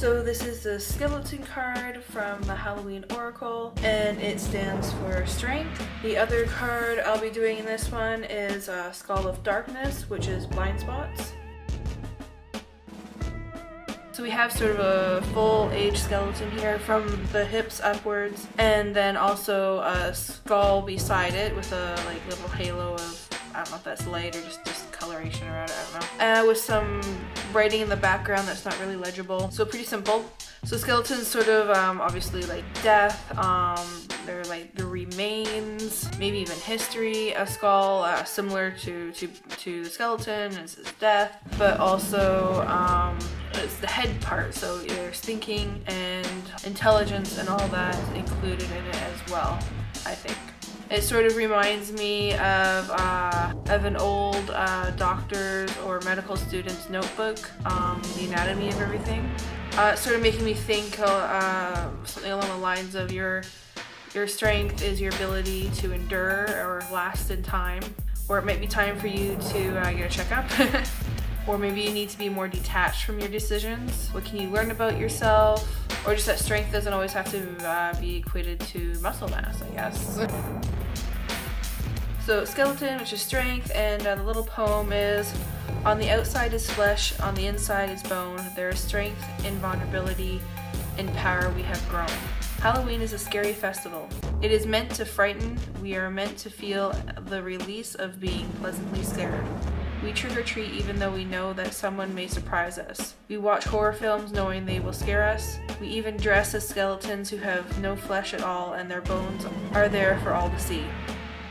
So this is the skeleton card from the Halloween Oracle, and it stands for strength. The other card I'll be doing in this one is Skull of Darkness, which is blind spots. So we have sort of a full age skeleton here from the hips upwards, and then also a skull beside it with a like little halo of, I don't know if that's light or just coloration around it, I don't know. With some writing in the background that's not really legible. So pretty simple. So skeletons sort of obviously like death, they're like the remains, maybe even history. A skull similar to the skeleton is death, but also it's the head part, so there's thinking and intelligence and all that included in it as well, I think. It sort of reminds me of an old doctor's or medical student's notebook, the anatomy of everything. Sort of making me think something along the lines of your strength is your ability to endure or last in time, or it might be time for you to get a checkup. Or maybe you need to be more detached from your decisions. What can you learn about yourself? Or just that strength doesn't always have to be equated to muscle mass, I guess. So skeleton, which is strength, and the little poem is, on the outside is flesh, on the inside is bone. There is strength in vulnerability, in power we have grown. Halloween is a scary festival. It is meant to frighten. We are meant to feel the release of being pleasantly scared. We trick-or-treat even though we know that someone may surprise us. We watch horror films knowing they will scare us. We even dress as skeletons who have no flesh at all and their bones are there for all to see.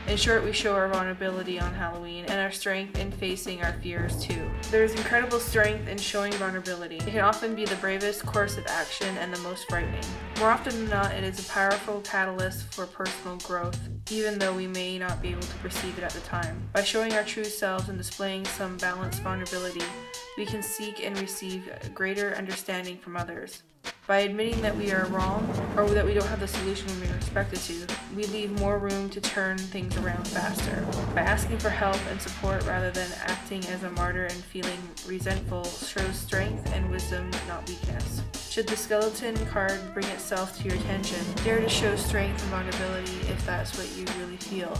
In short, we show our vulnerability on Halloween and our strength in facing our fears too. There is incredible strength in showing vulnerability. It can often be the bravest course of action and the most frightening. More often than not, it is a powerful catalyst for personal growth, even though we may not be able to perceive it at the time. By showing our true selves and displaying some balanced vulnerability, we can seek and receive greater understanding from others. By admitting that we are wrong, or that we don't have the solution when we're expected to, we leave more room to turn things around faster. By asking for help and support rather than acting as a martyr and feeling resentful shows strength and wisdom, not weakness. Should the skeleton card bring itself to your attention, dare to show strength and vulnerability if that's what you really feel.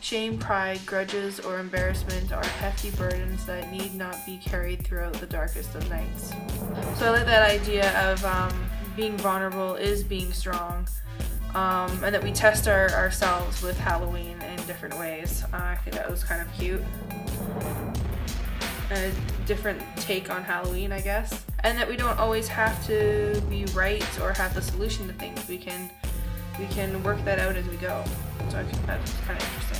Shame, pride, grudges, or embarrassment are hefty burdens that need not be carried throughout the darkest of nights. So I like that idea of being vulnerable is being strong, and that we test ourselves with Halloween in different ways. I think that was kind of cute. A different take on Halloween, I guess. And that we don't always have to be right or have the solution to things. We can work that out as we go. So I think that's kind of interesting.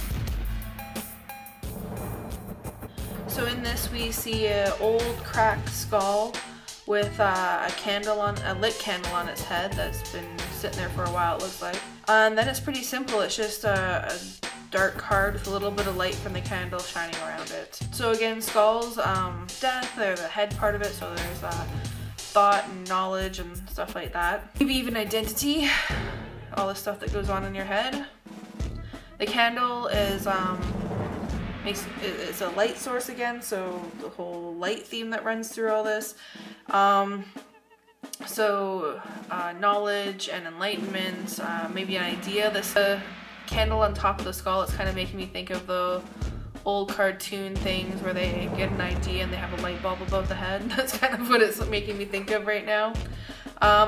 So in this we see an old cracked skull with a lit candle on its head that's been sitting there for a while, it looks like. And then it's pretty simple. It's just a dark card with a little bit of light from the candle shining around it. So again, skulls, death, they're the head part of it, so there's thought and knowledge and stuff like that. Maybe even identity, all the stuff that goes on in your head. The candle is it's a light source again, so the whole light theme that runs through all this. Knowledge and enlightenment, maybe an idea. This candle on top of the skull, it's kind of making me think of the old cartoon things where they get an idea and they have a light bulb above the head. That's kind of what it's making me think of right now.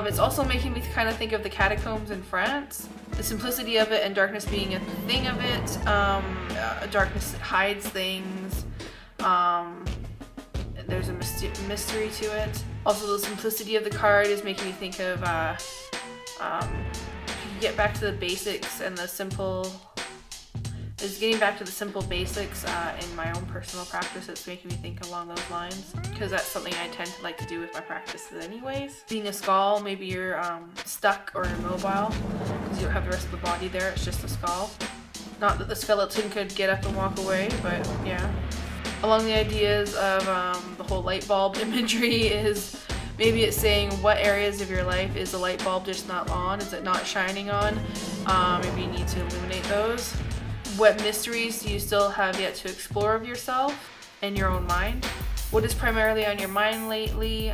It's also making me kind of think of the catacombs in France. The simplicity of it and darkness being a thing of it. Darkness hides things. There's a mystery to it. Also, the simplicity of the card is making me think of get back to the basics and the simple. Is getting back to the simple basics in my own personal practice. It's making me think along those lines, because that's something I tend to like to do with my practices anyways. Being a skull, maybe you're stuck or immobile because you don't have the rest of the body there, it's just a skull. Not that the skeleton could get up and walk away, but yeah. Along the ideas of the whole light bulb imagery is maybe it's saying what areas of your life is the light bulb just not on, is it not shining on? Maybe you need to illuminate those. What mysteries do you still have yet to explore of yourself and your own mind? What is primarily on your mind lately?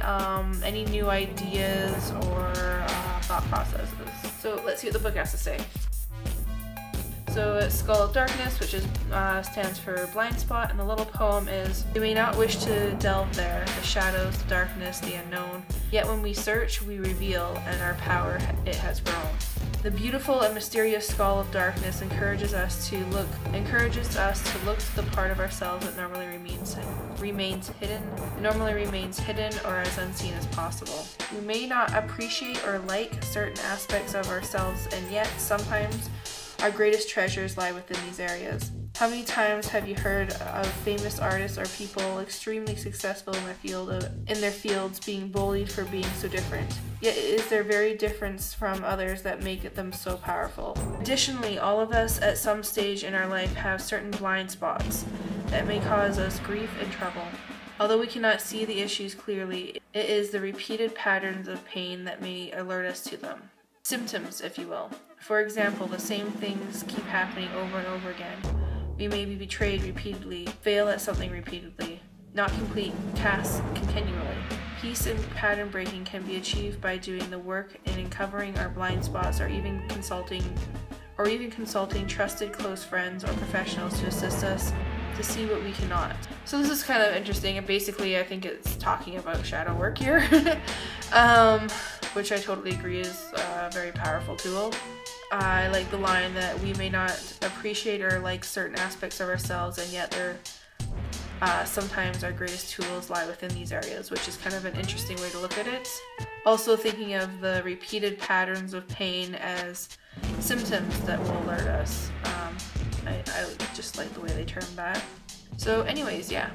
Any new ideas or thought processes? So let's see what the book has to say. So Skull of Darkness, which is stands for blind spot, and the little poem is, "We may not wish to delve there, the shadows, the darkness, the unknown. Yet when we search, we reveal, and our power it has grown." The beautiful and mysterious skull of darkness encourages us to look to the part of ourselves that normally remains hidden or as unseen as possible. We may not appreciate or like certain aspects of ourselves, and yet sometimes our greatest treasures lie within these areas. How many times have you heard of famous artists or people extremely successful in their fields being bullied for being so different? Yet it is their very difference from others that make them so powerful. Additionally, all of us at some stage in our life have certain blind spots that may cause us grief and trouble. Although we cannot see the issues clearly, it is the repeated patterns of pain that may alert us to them. Symptoms, if you will. For example, the same things keep happening over and over again. We may be betrayed repeatedly, fail at something repeatedly, not complete tasks continually. Peace and pattern breaking can be achieved by doing the work and uncovering our blind spots, or even consulting trusted close friends or professionals to assist us to see what we cannot. So this is kind of interesting, and basically I think it's talking about shadow work here, which I totally agree is a very powerful tool. I like the line that we may not appreciate or like certain aspects of ourselves, and yet sometimes our greatest tools lie within these areas, which is kind of an interesting way to look at it. Also thinking of the repeated patterns of pain as symptoms that will alert us. I just like the way they term that. So anyways, yeah.